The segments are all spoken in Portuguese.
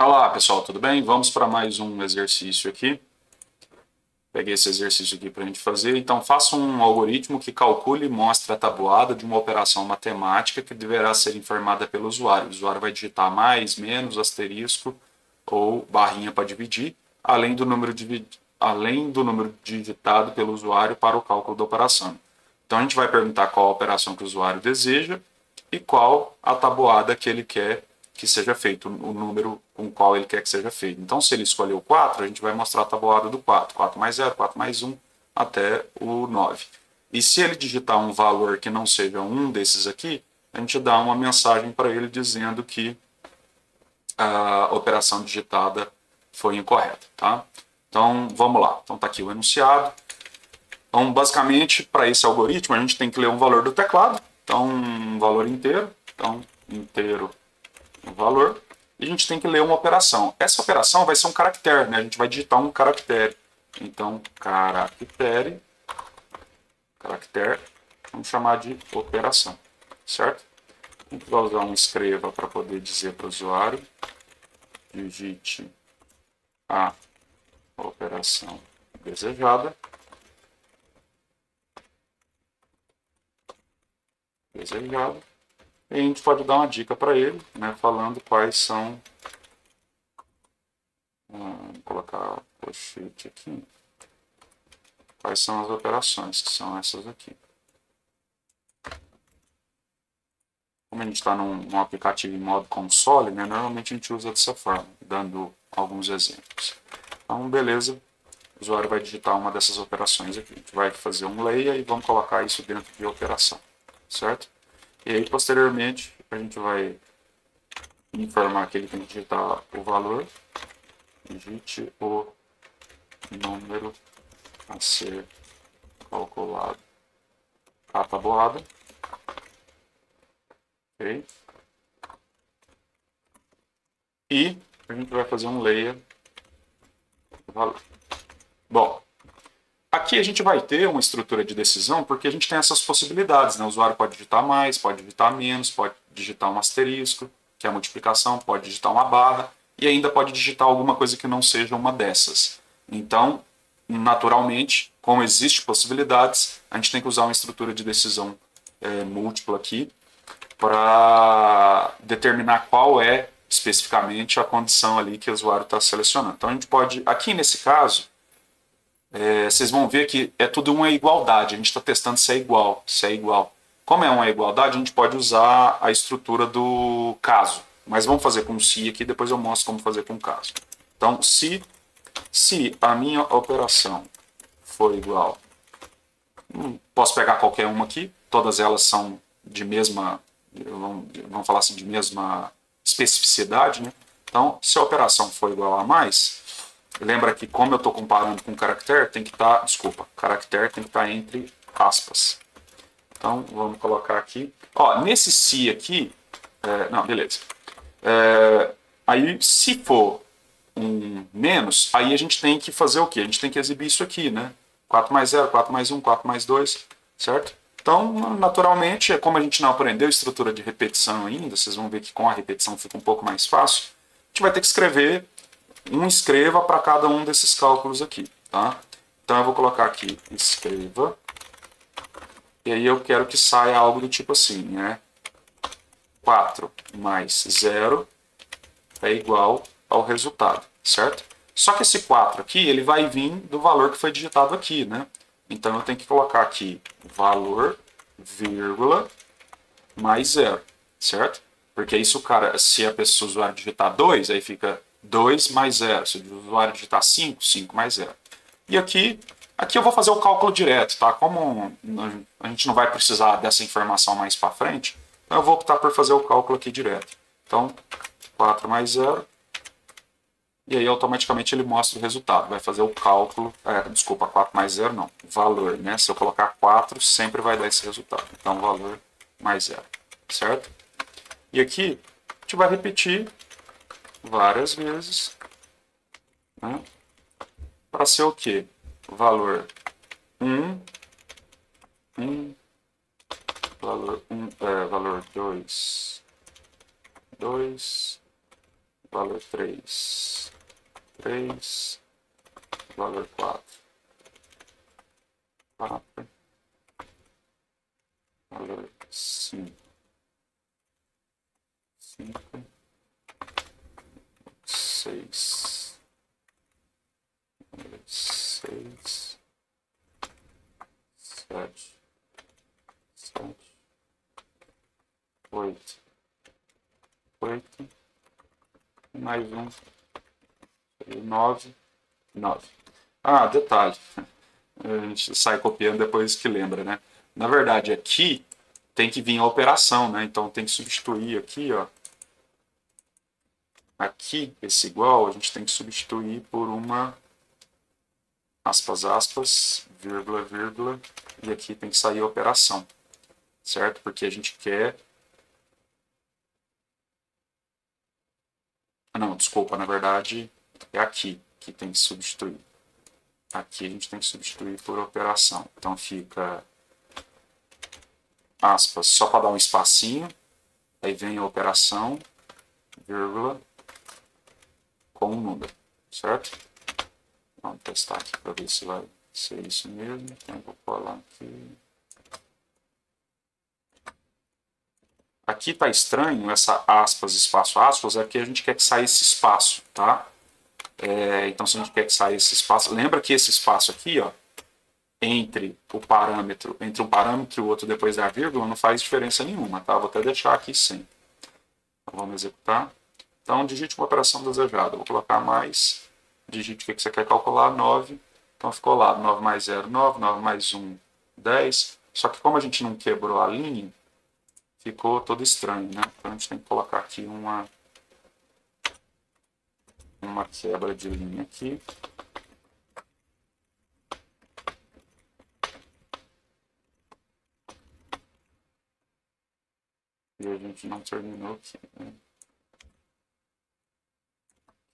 Olá pessoal, tudo bem? Vamos para mais um exercício aqui. Peguei esse exercício aqui para a gente fazer. Então, faça um algoritmo que calcule e mostre a tabuada de uma operação matemática que deverá ser informada pelo usuário. O usuário vai digitar mais, menos, asterisco ou barrinha para dividir, além do número digitado pelo usuário para o cálculo da operação. Então, a gente vai perguntar qual a operação que o usuário deseja e qual a tabuada que ele quer que seja feito, o número com o qual ele quer que seja feito. Então, se ele escolheu 4, a gente vai mostrar a tabuada do 4. 4 mais 0, 4 mais 1, até o 9. E se ele digitar um valor que não seja um desses aqui, a gente dá uma mensagem para ele dizendo que a operação digitada foi incorreta. Tá? Então, vamos lá. Então, está aqui o enunciado. Então, basicamente, para esse algoritmo, a gente tem que ler um valor do teclado. Então, um valor inteiro. Então, inteiro um valor, e a gente tem que ler uma operação. Essa operação vai ser um caractere, né? A gente vai digitar um caractere. Então, caractere, vamos chamar de operação, certo? A gente vai usar um escreva para poder dizer para o usuário, digite a operação desejada. E a gente pode dar uma dica para ele, né, falando quais são. Vou colocar post-it aqui. Quais são as operações, que são essas aqui. Como a gente está num aplicativo em modo console, né, normalmente a gente usa dessa forma, dando alguns exemplos. Então, beleza, o usuário vai digitar uma dessas operações aqui. A gente vai fazer um layer e vamos colocar isso dentro de operação, certo? E aí, posteriormente, a gente vai informar que ele tem que digitar o valor, digite o número a ser calculado, a tabuada, ok? E a gente vai fazer um layer do valor. Bom, aqui a gente vai ter uma estrutura de decisão porque a gente tem essas possibilidades, né? O usuário pode digitar mais, pode digitar menos, pode digitar um asterisco, que é a multiplicação, pode digitar uma barra e ainda pode digitar alguma coisa que não seja uma dessas. Então, naturalmente, como existem possibilidades, a gente tem que usar uma estrutura de decisão múltipla aqui para determinar qual é especificamente a condição ali que o usuário está selecionando. Então, a gente pode, aqui nesse caso, vocês vão ver que é tudo uma igualdade. A gente está testando se é igual, se é igual. Como é uma igualdade, a gente pode usar a estrutura do caso. Mas vamos fazer com se aqui, depois eu mostro como fazer com caso. Então, se a minha operação for igual, posso pegar qualquer uma aqui, todas elas são de mesma, vamos falar assim, de mesma especificidade, né? Então, se a operação for igual a mais, lembra que como eu estou comparando com caractere, tem que estar, caractere tem que estar entre aspas. Então, vamos colocar aqui. Ó, nesse se aqui, não, beleza. Aí, se for um menos, aí a gente tem que fazer o quê? A gente tem que exibir isso aqui, né? 4 mais 0, 4 mais 1, 4 mais 2, certo? Então, naturalmente, como a gente não aprendeu estrutura de repetição ainda, vocês vão ver que com a repetição fica um pouco mais fácil, a gente vai ter que escrever um escreva para cada um desses cálculos aqui, tá? Então eu vou colocar aqui escreva, e aí eu quero que saia algo do tipo assim, né? 4 mais 0 é igual ao resultado, certo? Só que esse 4 aqui, ele vai vir do valor que foi digitado aqui, né? Então eu tenho que colocar aqui valor, vírgula, mais 0, certo? Porque isso, cara, se a pessoa, o usuário digitar 2, aí fica 2 mais 0. Se o usuário digitar 5, 5 mais 0. E aqui eu vou fazer o cálculo direto, tá? Como a gente não vai precisar dessa informação mais para frente, então eu vou optar por fazer o cálculo aqui direto. Então, 4 mais 0. E aí automaticamente ele mostra o resultado. Vai fazer o cálculo, 4 mais 0 não, valor, né? Se eu colocar 4, sempre vai dar esse resultado. Então, valor mais 0, certo? E aqui, a gente vai repetir várias vezes, né? Para ser o quê? Valor 1, valor 2, 2, valor 3, 3, valor 4, 4, valor 5, 5, 6, valor 6, 7, 7, 8, 8, mais um, 9, 9. Ah, detalhe, a gente sai copiando depois que lembra, né? Na verdade, aqui tem que vir a operação, né? Então tem que substituir aqui, ó. Aqui, esse igual, a gente tem que substituir por uma aspas, aspas, vírgula, vírgula, e aqui tem que sair a operação, certo? Porque a gente quer... Não, desculpa, na verdade é aqui que tem que substituir. Aqui a gente tem que substituir por operação. Então fica aspas, só para dar um espacinho, aí vem a operação, vírgula, com um número, certo? Vamos testar aqui para ver se vai ser isso mesmo. Então eu vou colar aqui. Aqui está estranho, essa aspas, espaço, aspas, é que a gente quer que saia esse espaço, tá? Então, se a gente quer que saia esse espaço, lembra que esse espaço aqui, ó, entre um parâmetro e o outro depois da vírgula, não faz diferença nenhuma, tá? Vou até deixar aqui sem. Então, vamos executar. Então, digite uma operação desejada. Vou colocar mais, digite o que você quer calcular, 9. Então, ficou lá, 9 mais 0, 9, 9 mais 1, 10. Só que como a gente não quebrou a linha, ficou todo estranho, né? Então, a gente tem que colocar aqui uma quebra de linha aqui. E a gente não terminou aqui, né?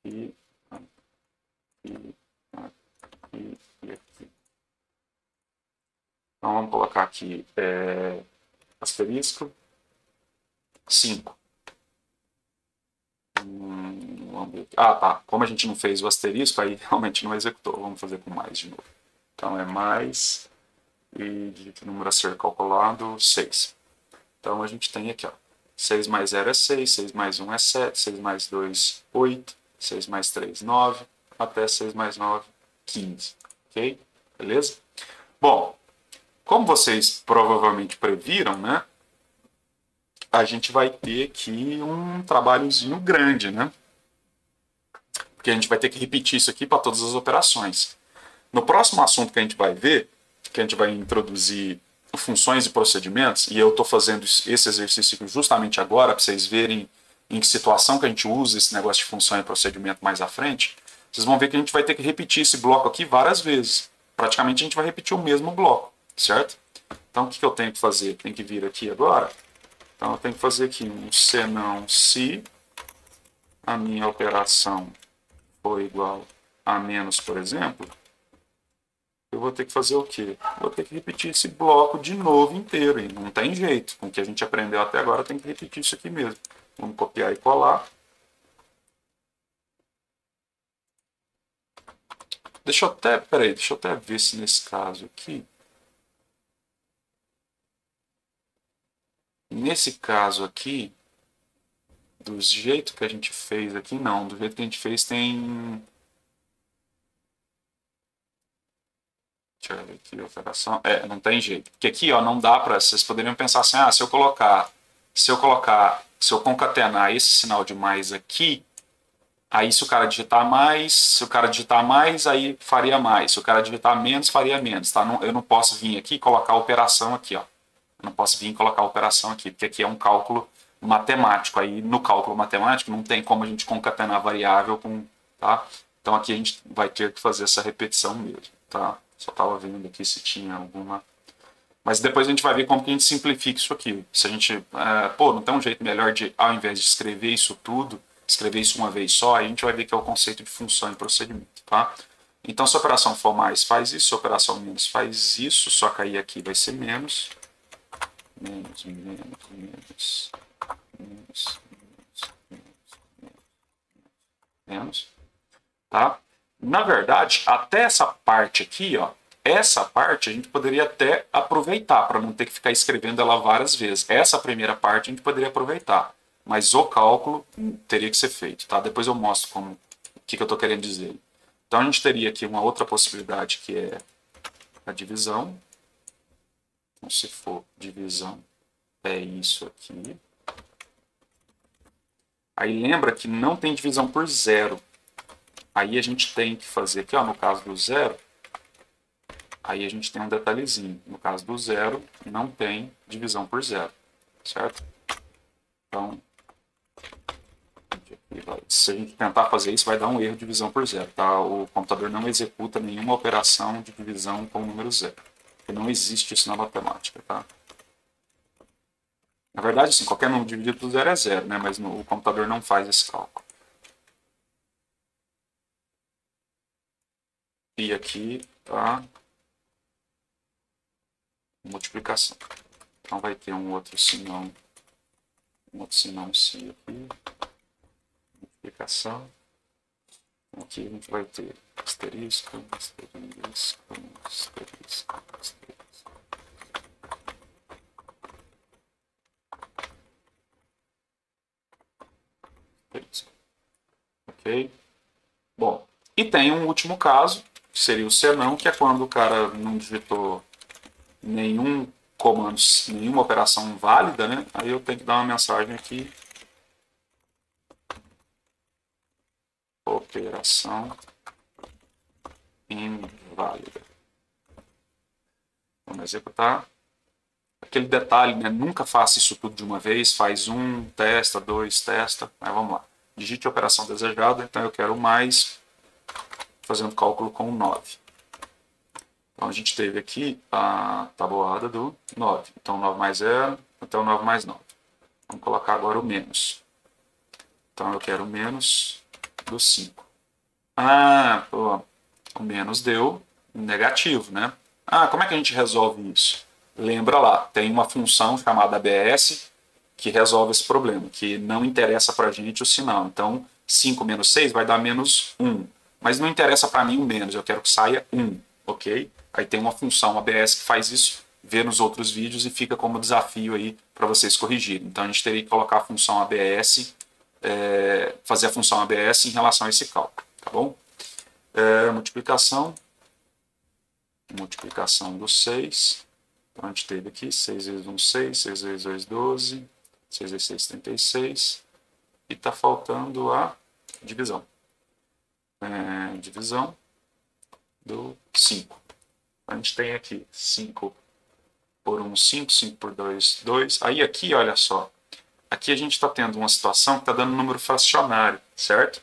Aqui, aqui, aqui e aqui. Então, vamos colocar aqui asterisco 5. Vamos ver aqui. Ah, tá. Como a gente não fez o asterisco, aí realmente não executou. Vamos fazer com mais de novo. Então, é mais e digite o número a ser calculado, 6. Então, a gente tem aqui, ó, 6 mais 0 é 6, 6 mais 1 é 7, 6 mais 2, 8, 6 mais 3, 9, até 6 mais 9, 15. Ok? Beleza? Bom, como vocês provavelmente previram, né? A gente vai ter aqui um trabalhozinho grande, né? Porque a gente vai ter que repetir isso aqui para todas as operações. No próximo assunto que a gente vai ver, que a gente vai introduzir funções e procedimentos, e eu estou fazendo esse exercício justamente agora, para vocês verem em que situação que a gente usa esse negócio de função e procedimento mais à frente, vocês vão ver que a gente vai ter que repetir esse bloco aqui várias vezes. Praticamente a gente vai repetir o mesmo bloco, certo? Então o que eu tenho que fazer? Tem que vir aqui agora. Então eu tenho que fazer aqui um senão se a minha operação for igual a menos, por exemplo, eu vou ter que fazer o quê? Vou ter que repetir esse bloco de novo inteiro. E não tem jeito. Com o que a gente aprendeu até agora, tem que repetir isso aqui mesmo. Vamos copiar e colar. Deixa eu até ver se nesse caso aqui... Nesse caso aqui, do jeito que a gente fez aqui, não. Do jeito que a gente fez tem... Deixa eu ver aqui, operação. Não tem jeito. Porque aqui, ó, não dá para... Vocês poderiam pensar assim, se eu concatenar esse sinal de mais aqui, aí se o cara digitar mais, aí faria mais. Se o cara digitar menos, faria menos, tá? Eu não posso vir aqui e colocar a operação aqui, ó. Eu não posso vir e colocar a operação aqui, porque aqui é um cálculo matemático. Aí no cálculo matemático não tem como a gente concatenar variável com, tá? Então aqui a gente vai ter que fazer essa repetição mesmo, tá? Só estava vendo aqui se tinha alguma... Mas depois a gente vai ver como que a gente simplifica isso aqui. Se a gente... não tem um jeito melhor de, ao invés de escrever isso tudo, escrever isso uma vez só, aí a gente vai ver que é o conceito de função e procedimento, tá? Então, se a operação for mais, faz isso. Se a operação menos, faz isso. Só que aí aqui vai ser menos. Menos, menos, menos, menos, menos, menos, menos, tá? Na verdade, até essa parte aqui, ó, essa parte a gente poderia até aproveitar para não ter que ficar escrevendo ela várias vezes. Essa primeira parte a gente poderia aproveitar, mas o cálculo teria que ser feito, tá? Depois eu mostro como, o que eu estou querendo dizer. Então a gente teria aqui uma outra possibilidade que é a divisão. Então, se for divisão, é isso aqui. Aí lembra que não tem divisão por zero. Aí a gente tem que fazer aqui, ó, no caso do zero, aí a gente tem um detalhezinho. No caso do zero, não tem divisão por zero, certo? Então, se a gente tentar fazer isso, vai dar um erro de divisão por zero, tá? O computador não executa nenhuma operação de divisão com o número zero. Porque não existe isso na matemática, tá? Na verdade, assim, qualquer número dividido por zero é zero, né? Mas o computador não faz esse cálculo. E aqui tá multiplicação. Então vai ter um outro sinão se aqui. Multiplicação. Aqui a gente vai ter asterisco, asterisco, asterisco, asterisco. Asterisco. Ok? Bom, e tem um último caso, que seria o senão, que é quando o cara não digitou nenhum comando, nenhuma operação válida, né? Aí eu tenho que dar uma mensagem aqui. Operação inválida. Vamos executar. Aquele detalhe, né? Nunca faça isso tudo de uma vez. Faz um, testa, dois, testa. Mas vamos lá. Digite a operação desejada. Então eu quero mais, fazendo cálculo com 9. Então a gente teve aqui a tabuada do 9. Então 9 mais 0 até o 9 mais 9. Vamos colocar agora o menos. Então eu quero menos do 5. Ah, pô, o menos deu negativo, né? Ah, como é que a gente resolve isso? Lembra lá, tem uma função chamada ABS que resolve esse problema, que não interessa para a gente o sinal. Então, 5 menos 6 vai dar menos 1. Mas não interessa para mim o menos, eu quero que saia 1, ok? Aí tem uma função ABS que faz isso, vê nos outros vídeos e fica como desafio aí para vocês corrigirem. Então, a gente teria que colocar a função ABS, fazer a função ABS em relação a esse cálculo, tá bom? Multiplicação do 6. Então a gente teve aqui 6 vezes 1, 6, 6 vezes 2, 12, 6 vezes 6, 36. E está faltando a divisão. Divisão do 5. A gente tem aqui 5 por 1, 5, 5 por 2, 2. Aí aqui, olha só, aqui a gente está tendo uma situação que está dando número fracionário, certo?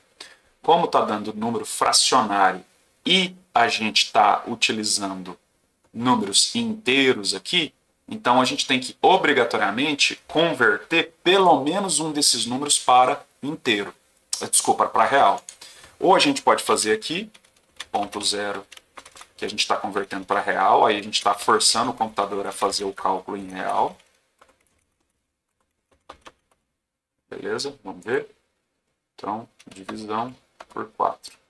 Como está dando número fracionário e a gente está utilizando números inteiros aqui, então a gente tem que obrigatoriamente converter pelo menos um desses números para inteiro. Desculpa, para real. Ou a gente pode fazer aqui, ponto zero, que a gente está convertendo para real, aí a gente está forçando o computador a fazer o cálculo em real. Beleza? Vamos ver. Então, divisão por 4.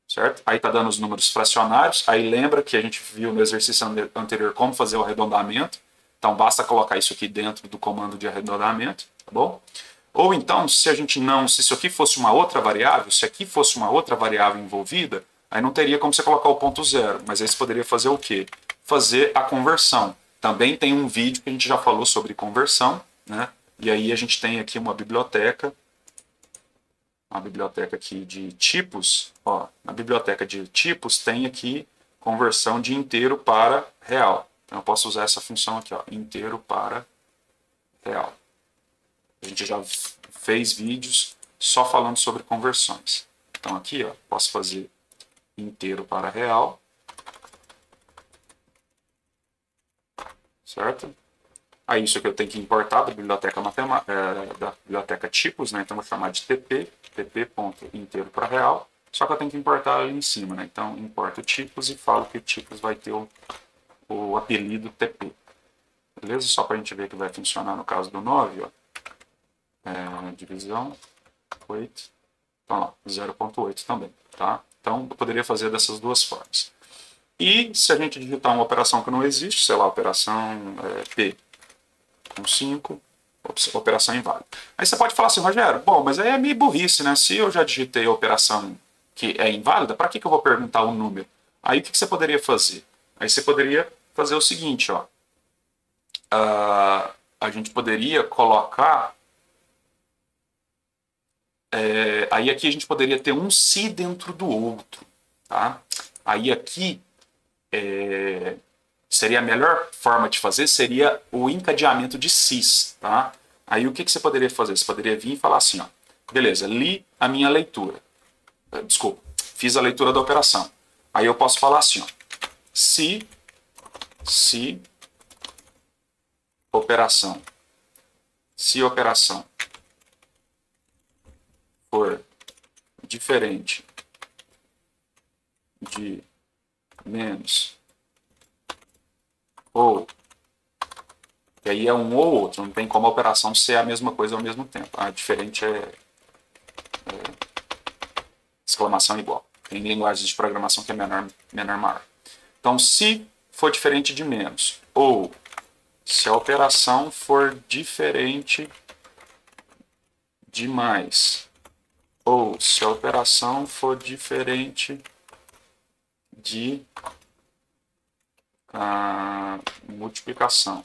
Certo? Aí está dando os números fracionários. Aí lembra que a gente viu no exercício anterior como fazer o arredondamento. Então basta colocar isso aqui dentro do comando de arredondamento, tá bom? Ou então, se isso aqui fosse uma outra variável, se aqui fosse uma outra variável envolvida, aí não teria como você colocar o ponto zero. Mas aí você poderia fazer o quê? Fazer a conversão. Também tem um vídeo que a gente já falou sobre conversão, né? E aí a gente tem aqui uma biblioteca aqui de tipos. Ó, na biblioteca de tipos tem aqui conversão de inteiro para real. Então eu posso usar essa função aqui, ó, inteiro para real. A gente já fez vídeos só falando sobre conversões. Então aqui, ó, posso fazer inteiro para real. Certo? Aí isso que eu tenho que importar da biblioteca da biblioteca tipos, né? Então eu vou chamar de tp.inteiro para real. Só que eu tenho que importar ali em cima, né? Então importo tipos e falo que tipos vai ter o apelido tp. Beleza? Só para a gente ver que vai funcionar no caso do 9, ó. Divisão, 8. Então, lá, 0,8 também, tá? Então, eu poderia fazer dessas duas formas. E se a gente digitar uma operação que não existe, sei lá, operação P com 5, operação inválida. Aí você pode falar assim, Rogério, bom, mas aí é meio burrice, né? Se eu já digitei a operação que é inválida, para que eu vou perguntar o número? Aí o que você poderia fazer? Aí você poderia fazer o seguinte, ó. A gente poderia colocar... aí aqui a gente poderia ter um se dentro do outro, tá? Aí aqui seria a melhor forma de fazer, seria o encadeamento de sis, tá? Aí o que você poderia fazer? Você poderia vir e falar assim, ó, beleza, li a minha leitura. Desculpa, fiz a leitura da operação. Aí eu posso falar assim, ó, se operação for diferente de menos ou, e aí é um ou outro, não tem como a operação ser a mesma coisa ao mesmo tempo. A diferente é exclamação igual. Tem linguagens de programação que é menor, maior. Então, se for diferente de menos, ou se a operação for diferente de mais, ou se a operação for diferente de multiplicação,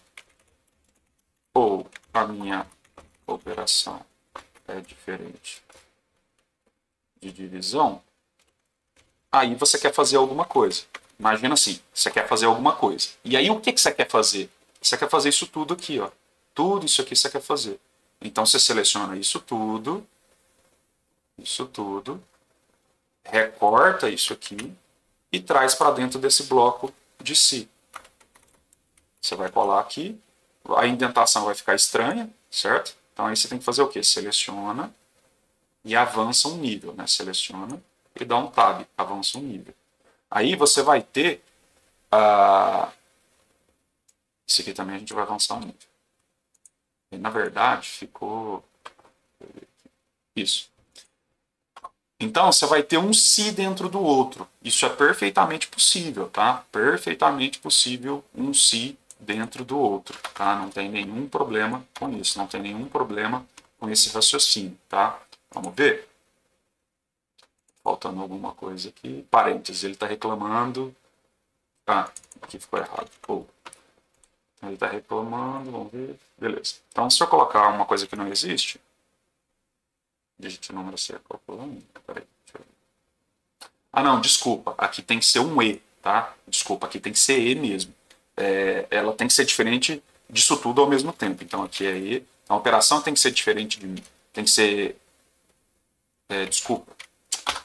ou a minha operação é diferente de divisão, aí você quer fazer alguma coisa. Imagina assim, você quer fazer alguma coisa. E aí o que você quer fazer? Você quer fazer isso tudo aqui, ó. Tudo isso aqui você quer fazer. Então você seleciona isso tudo, recorta isso aqui e traz para dentro desse bloco de si. Você vai colar aqui, a indentação vai ficar estranha, certo? Então aí você tem que fazer o quê? Seleciona e avança um nível, né? Seleciona e dá um tab, avança um nível. Aí você vai ter esse aqui também a gente vai avançar um nível. E, na verdade, ficou isso. Então, você vai ter um se dentro do outro. Isso é perfeitamente possível, tá? Perfeitamente possível um se dentro do outro, tá? Não tem nenhum problema com isso, não tem nenhum problema com esse raciocínio, tá? Vamos ver? Faltando alguma coisa aqui. Parênteses, ele está reclamando. Aqui ficou errado. Ele está reclamando, vamos ver. Beleza. Então, se eu colocar uma coisa que não existe, digite o número C calculando. Peraí, deixa eu ver. Não, desculpa. Aqui tem que ser um E, tá? Desculpa, aqui tem que ser E mesmo. Ela tem que ser diferente disso tudo ao mesmo tempo. Então, aqui é E. A operação tem que ser diferente de... Tem que ser... desculpa.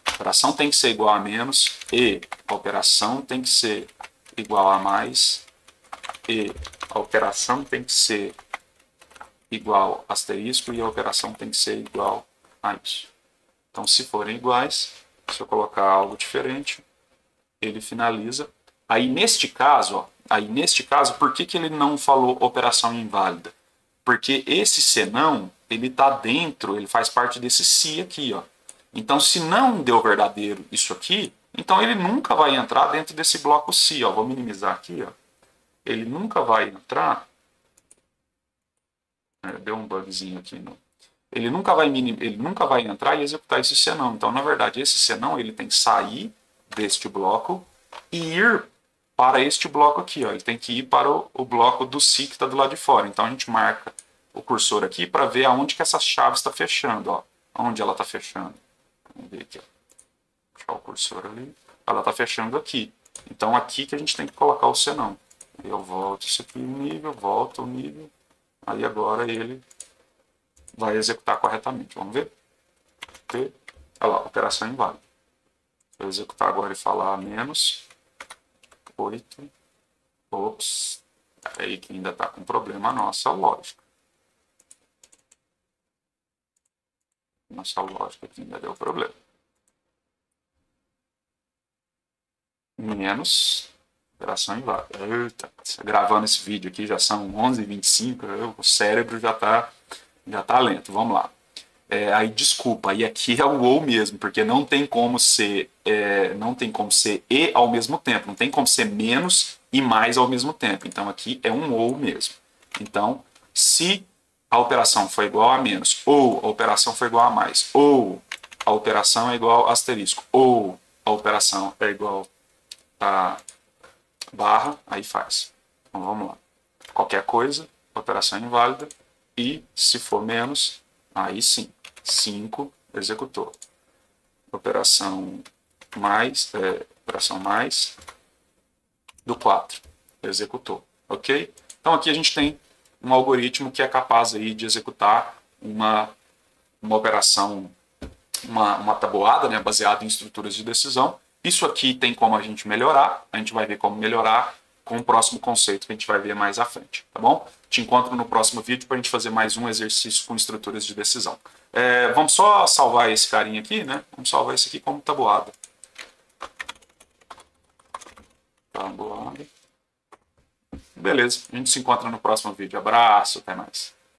A operação tem que ser igual a menos. E a operação tem que ser igual a mais. E a operação tem que ser igual a asterisco e a operação tem que ser igual a isso. Então, se forem iguais, se eu colocar algo diferente, ele finaliza. Aí, neste caso, por que ele não falou operação inválida? Porque esse senão, ele está dentro, ele faz parte desse se aqui, ó. Então, se não deu verdadeiro isso aqui, então ele nunca vai entrar dentro desse bloco se, ó. Vou minimizar aqui, ó. Ele nunca vai entrar. Deu um bugzinho aqui. Ele nunca vai entrar e executar esse senão. Então, na verdade, esse senão ele tem que sair deste bloco e ir para este bloco aqui. Ó. Ele tem que ir para o bloco do si que está do lado de fora. Então, a gente marca o cursor aqui para ver aonde que essa chave está fechando. Ó. Onde ela está fechando. Vamos ver aqui. Ó. Deixar o cursor ali. Ela está fechando aqui. Então, aqui que a gente tem que colocar o senão. Eu volto isso aqui no nível, volto o nível. Aí agora ele vai executar corretamente. Vamos ver? Olha lá, operação inválida. Vou executar agora e falar menos 8. Ops. Aí que ainda está com problema a nossa lógica. Nossa lógica aqui ainda deu problema. Menos... Operação inválida. Eita, gravando esse vídeo aqui já são 11h25, o cérebro já tá lento. Vamos lá. Aí desculpa, aí aqui é o ou mesmo, porque não tem como ser e ao mesmo tempo, não tem como ser menos e mais ao mesmo tempo. Então aqui é um ou mesmo. Então, se a operação foi igual a menos, ou a operação foi igual a mais, ou a operação é igual a asterisco, ou a operação é igual a barra, aí faz. Então vamos lá. Qualquer coisa, operação inválida, e se for menos, aí sim, 5 executou. Operação mais do 4 executou, ok? Então aqui a gente tem um algoritmo que é capaz aí de executar uma operação, uma tabuada, né, baseada em estruturas de decisão. Isso aqui tem como a gente melhorar, a gente vai ver como melhorar com o próximo conceito que a gente vai ver mais à frente, tá bom? Te encontro no próximo vídeo para a gente fazer mais um exercício com estruturas de decisão. Vamos só salvar esse carinha aqui, né? Vamos salvar esse aqui como tabuada. Tabuada. Beleza, a gente se encontra no próximo vídeo. Abraço, até mais.